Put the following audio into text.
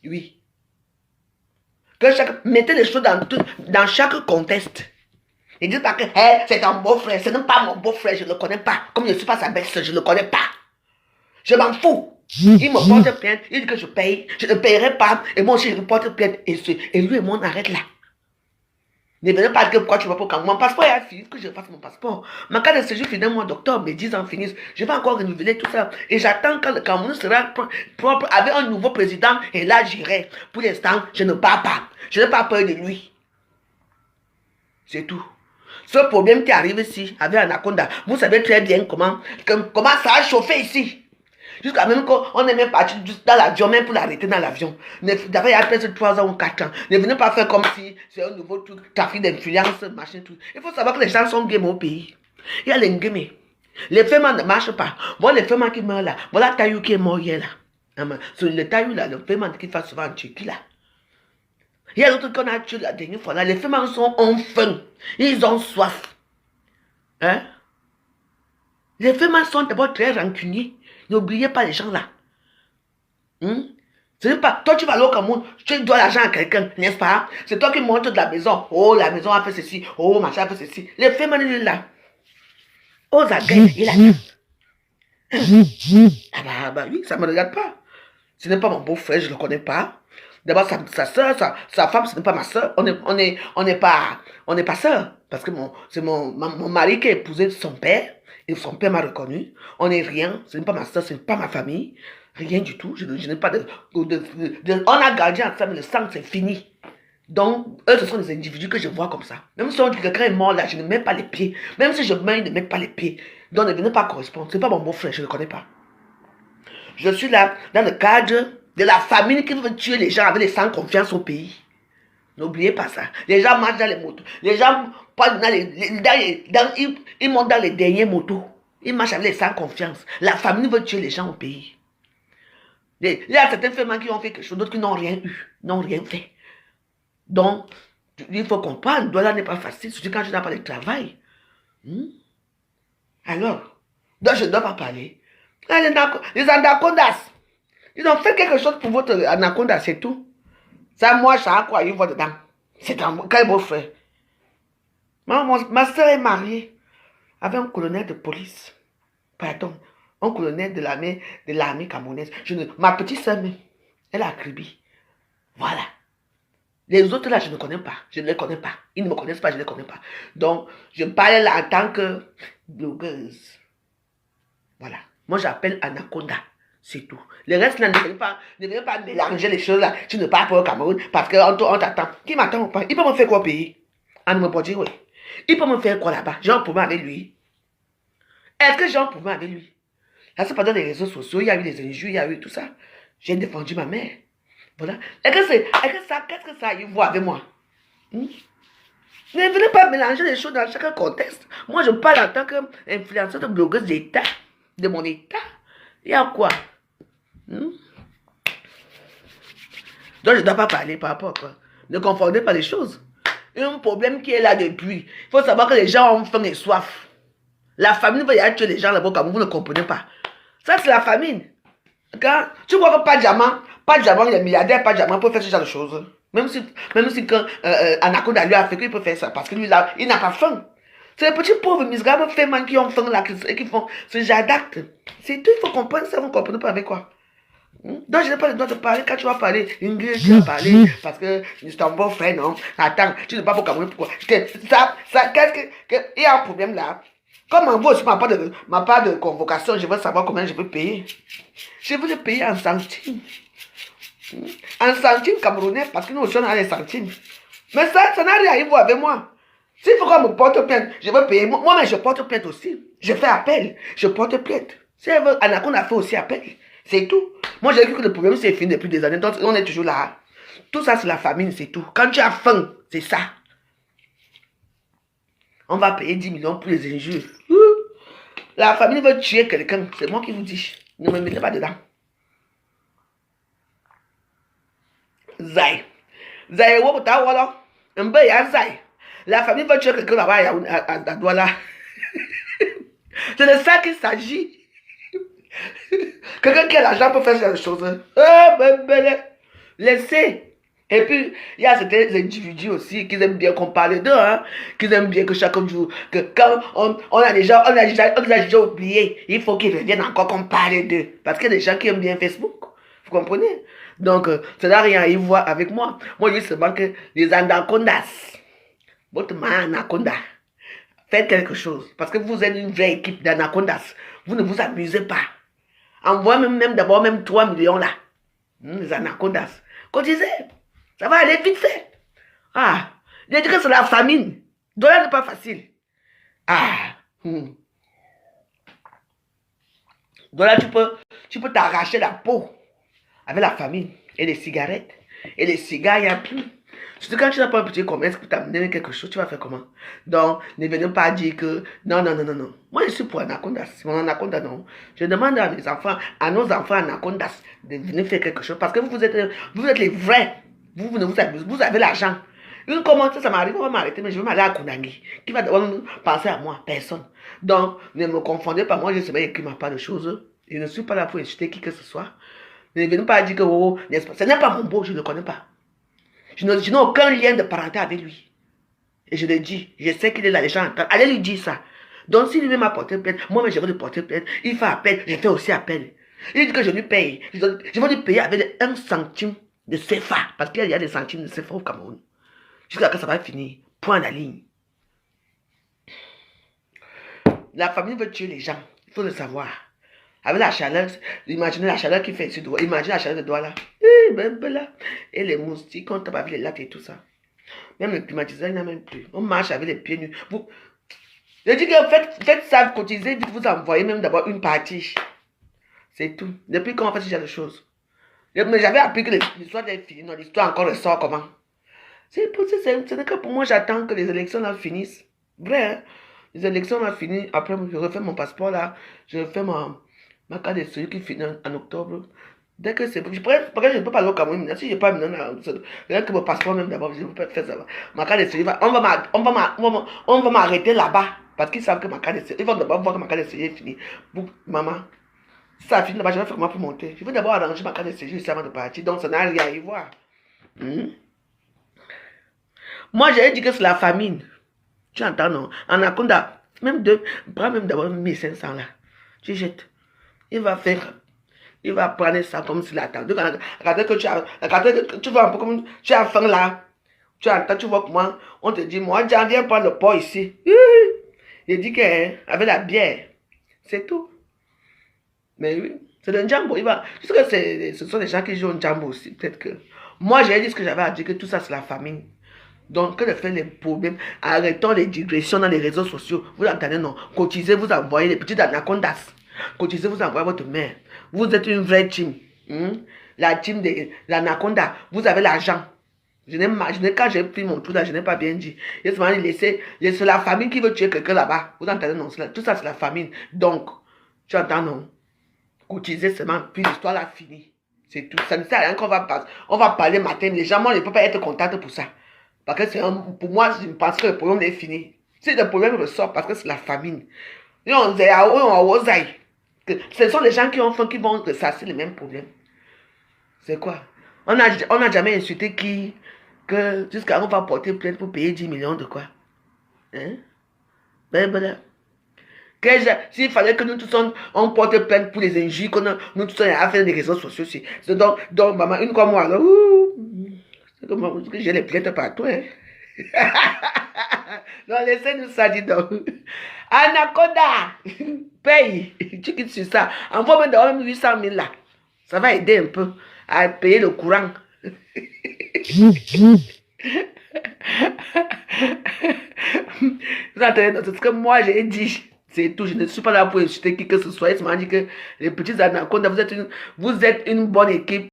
Oui. Mettez les choses dans chaque contexte. Ne dites pas que hey, c'est un beau-frère, ce n'est pas mon beau-frère, je ne le connais pas. Comme je ne suis pas sa belle-sœur, je ne le connais pas. Je m'en fous. Il me porte plainte, il dit que je paye, je ne payerai pas, et moi aussi je me porte plainte, et lui et moi on arrête là. Ne venez pas dire pourquoi tu vas pas quand mon passeport est fini, que je fasse mon passeport. Ma carte de séjour finit au mois d'octobre, mes 10 ans finissent. Je vais encore renouveler tout ça. Et j'attends quand le Cameroun sera propre avec un nouveau président, et là j'irai. Pour l'instant, je ne pars pas. Je n'ai pas peur de lui. C'est tout. Ce problème qui arrive ici, avec Anaconda, vous savez très bien comment ça a chauffé ici. Jusqu'à même qu'on est même parti dans l'avion, même pour l'arrêter dans l'avion. D'abord, il y a peut-être 3 ans ou 4 ans. Ne venez pas faire comme si c'est un nouveau truc, trafic d'influence, machin, tout. Il faut savoir que les gens sont game au pays. Il y a les game. Les femmes ne marchent pas. Voilà les femmes qui meurent là. Voilà Taïou qui est mort hier là. Sur le Taïou là, les femmes qui font souvent en Tchéquie là. Il y a d'autres qu'on a tué la dernière fois là. Les femmes sont en faim. Ils ont soif. Hein? Les femmes sont d'abord très rancuniers. N'oubliez pas les gens là. Ce n'est pas, toi tu vas aller au Cameroun, tu dois l'argent à quelqu'un, n'est-ce pas? C'est toi qui montes de la maison. Oh, la maison a fait ceci. Oh, machin a fait ceci. Les femmes, il est là. Oh, Zagaï, il est là. Bah oui, ça ne me regarde pas. Ce n'est pas mon beau-frère, je ne le connais pas. D'abord, sa soeur, sa femme, ce n'est pas ma soeur. On n'est pas soeur. Parce que c'est mon mari qui a épousé son père. Et son père m'a reconnu. On n'est rien. Ce n'est pas ma soeur, ce n'est pas ma famille. Rien du tout. Je n'ai pas on a gardé ensemble, le sang, c'est fini. Donc, eux, ce sont des individus que je vois comme ça. Même si on dit que quelqu'un est mort là, je ne mets pas les pieds. Même si je mets, ils ne mettent pas les pieds. Donc, ne venez pas correspondre. Ce n'est pas mon beau-frère, je ne le connais pas. Je suis là dans le cadre de la famille qui veut tuer les gens avec les sans confiance au pays. N'oubliez pas ça. Les gens marchent dans les motos. Les gens ils montent dans les derniers motos. Ils marchent avec les sans confiance. La famille veut tuer les gens au pays. Il y a certaines femmes qui ont fait quelque chose, d'autres qui n'ont rien eu, n'ont rien fait. Donc, il faut comprendre, le dollar n'est pas facile, surtout quand tu n'as pas de travail. Alors, donc je ne dois pas parler. Les anacondas, ils ont fait quelque chose pour votre anaconda, c'est tout. Ça, moi, ça a quoi, ils voient dedans. C'est un quel beau frère. Ma soeur est mariée avec un colonel de police. Pardon, un colonel de l'armée camerounaise. Ma petite soeur même, elle a Kribi. Voilà. Les autres là, je ne connais pas. Je ne les connais pas. Ils ne me connaissent pas, je ne les connais pas. Donc, je parle là en tant que blogueuse. Voilà. Moi, j'appelle Anaconda. C'est tout. Le reste là, ne venez pas mélanger les choses là. Tu ne pars pas au Cameroun parce qu'on t'attend. Qui m'attend ou pas? Il peut me faire quoi au pays? En me dire, oui. Il peut me faire quoi là-bas? J'ai un problème avec lui. Est-ce que j'ai un problème avec lui? Là, c'est pendant les réseaux sociaux, il y a eu des injures, il y a eu tout ça. J'ai défendu ma mère. Voilà. Qu'est-ce que ça a eu à voir avec moi? Ne venez pas mélanger les choses dans chaque contexte. Moi, je parle en tant qu'influenceuse de blogueuse d'État, de mon État. Il y a quoi? Donc, je ne dois pas parler par rapport à quoi. Ne confondez pas les choses. Il y a un problème qui est là depuis. Il faut savoir que les gens ont faim et soif. La famine va y aller tuer les gens là-bas comme vous ne comprenez pas. Ça, c'est la famine. Quand tu vois que pas de diamant, il est milliardaire, pas de diamant peut faire ce genre de choses. Même si quand Anaconda lui a fait qu'il peut faire ça, parce que lui là, il n'a pas faim. C'est les petits pauvres misérables femmes qui ont faim là, qui font ce genre d'acte. C'est tout, il faut comprendre ça, vous ne comprenez pas avec quoi. Donc je n'ai pas le droit de parler quand tu vas parler. Ingrid, tu vas parler parce que c'est un bon frère, non? Attends, tu ne vas pas au Cameroun, pourquoi? Il y a un problème là. Comme en vous aussi, ma part de convocation, je veux savoir combien je peux payer. Je veux le payer en centimes. En centimes camerounais, parce que nous aussi on a les centimes. Mais ça n'a rien à voir avec moi. S'il faut qu'on me porte plainte, je veux payer. Moi-même, je porte plainte aussi. Je fais appel. Je porte plainte. Si elle veut, Anaconda a fait aussi appel. C'est tout. Moi, j'ai cru que le problème, c'est fini depuis des années. Donc, on est toujours là. Tout ça, c'est la famine, c'est tout. Quand tu as faim, c'est ça. On va payer 10 millions pour les injures. La famille veut tuer quelqu'un. C'est moi qui vous dis. Ne me mettez pas dedans. Zay. Zay, un peu, il y a Zay. La famille veut tuer quelqu'un là-bas à Douala. C'est de ça qu'il s'agit. Quelqu'un qui a l'argent peut faire ces choses. Laissez. Et puis, il y a certains individus aussi qui aiment bien qu'on parle d'eux, hein, qui aiment bien que chaque jour, que quand on a déjà oublié, il faut qu'ils reviennent encore qu'on parle d'eux. Parce qu'il y a des gens qui aiment bien Facebook. Vous comprenez? Donc, ça n'a rien à y voir avec moi. Moi, je dis seulement que les anacondas, votre main anaconda, faites quelque chose. Parce que vous êtes une vraie équipe d'anacondas. Vous ne vous amusez pas. Envoyez même d'abord même 3 millions là. Les anacondas. Cotisez. Ça va aller vite fait. Ah, il a dit que c'est la famine. Dollar n'est pas facile. Ah. Dollar, tu peux t'arracher la peau avec la famine et les cigarettes. Et les cigares, il n'y a plus. Surtout quand tu n'as pas un petit commerce pour t'amener quelque chose, tu vas faire comment? Donc, ne venez pas dire que non, non, non, non, non. Moi, je suis pour Anacondas. Mon Anaconda, non. Je demande à mes enfants, à nos enfants Anacondas, de venir faire quelque chose. Parce que vous êtes les vrais. Vous ne vous amusez, vous avez l'argent. Une commande, ça m'arrive, on va m'arrêter, mais je vais m'aller à Kondangi. Qui va d'abord penser à moi? Personne. Donc, ne me confondez pas. Moi, je sais écrit ma part de choses. Je ne suis pas là pour insulter qui que ce soit. Ne venez pas dire que, oh, n'est-ce pas? Ce n'est pas mon beau, je ne le connais pas. Je n'ai aucun lien de parenté avec lui. Et je le dis, je sais qu'il est là, les gens entendent. Allez lui dire ça. Donc, s'il lui m'a porté plainte, moi-même, je vais lui porter plainte. Il fait appel, je fais aussi appel. Il dit que je lui paye. Je vais lui payer avec 1 centime de CFA. Parce qu'il y a des centimes de CFA au Cameroun. Jusqu'à quand ça va finir. Point à la ligne. La famille veut tuer les gens. Il faut le savoir. Avec la chaleur, imaginez la chaleur qui fait ici. Imaginez la chaleur de doigt là. Et les moustiques, on tape avec les lattes et tout ça. Même le climatiseur, il n'y en a même plus. On marche avec les pieds nus. Je dis que faites ça, cotisez, vite vous envoyez même d'abord une partie. C'est tout. Depuis quand on fait ce genre de choses? Mais j'avais appris que l'histoire est finie. Non, l'histoire encore ressort comment? Ce n'est que pour moi, j'attends que les élections là finissent. Vrai, hein? Les élections là finissent. Après, je refais mon passeport là. Je refais ma carte de séjour qui finit en octobre. Dès que c'est... je ne peux pas aller au Cameroun. Si je ne peux pas maintenant, que mon passeport même d'abord, je ne peux pas faire ça. Ma carte de séjour, on va m'arrêter là-bas. Parce qu'ils savent que ma carte de séjour, ils vont d'abord voir que ma carte de séjour est finie. Maman, si ça finit là-bas, je vais faire comment pour monter. Je vais d'abord arranger ma carte de séjour ici avant de partir. Donc ça n'a rien à y voir. Moi, j'avais dit que c'est la famine. Tu entends, non? Anaconda, prends même d'abord 1500 là. Tu jettes. Il va prendre ça comme s'il attend. Quand tu vois un peu comme tu as faim là. Tu entends, tu vois comment on te dit, moi, j'en viens prendre le pot ici. Il dit qu'avec la bière, c'est tout. Mais oui, c'est le jambo. Je sais que ce sont des gens qui jouent au jambo aussi. Peut-être que. Moi, j'ai dit ce que j'avais à dire, que tout ça, c'est la famine. Donc, que de faire les problèmes, arrêtons les digressions dans les réseaux sociaux. Vous entendez, non? Cotisez, vous envoyez les petites anacondas. Cotisez, vous envoyez votre mère. Vous êtes une vraie team. La team de l'anaconda. Vous avez l'argent. Quand j'ai pris mon tour là, je n'ai pas bien dit. C'est la famine qui veut tuer quelqu'un là-bas. Vous entendez, non? Tout ça, c'est la famine. Donc, tu entends, non? Cotisez seulement, puis l'histoire là finie. C'est tout. Ça ne sert à rien qu'on va passer. On va parler matin. Les gens, moi, ne peuvent pas être contents pour ça. Parce que pour moi, je pense que le problème est fini. Si le problème ressort, parce que c'est la famine. Ce sont les gens qui ont faim qui vont ressasser les mêmes problèmes. C'est quoi? On n'a jamais insulté qui, que jusqu'à on va porter plainte pour payer 10 millions de quoi? Hein? Ben voilà. S'il fallait que nous tous on porte plainte pour les injures, que nous tous on a fait des réseaux sociaux. Donc, maman, une fois moi, là, j'ai les plaintes partout, hein. Non, laissez-nous ça, dis donc. Anaconda, paye. Tu quittes sur ça. Envoie-moi même 800 000 là. Ça va aider un peu à payer le courant. Vous entendez, c'est ce que moi j'ai dit. C'est tout. Je ne suis pas là pour insulter qui que ce soit. Il m'a dit que les petits anacondas, vous êtes une bonne équipe.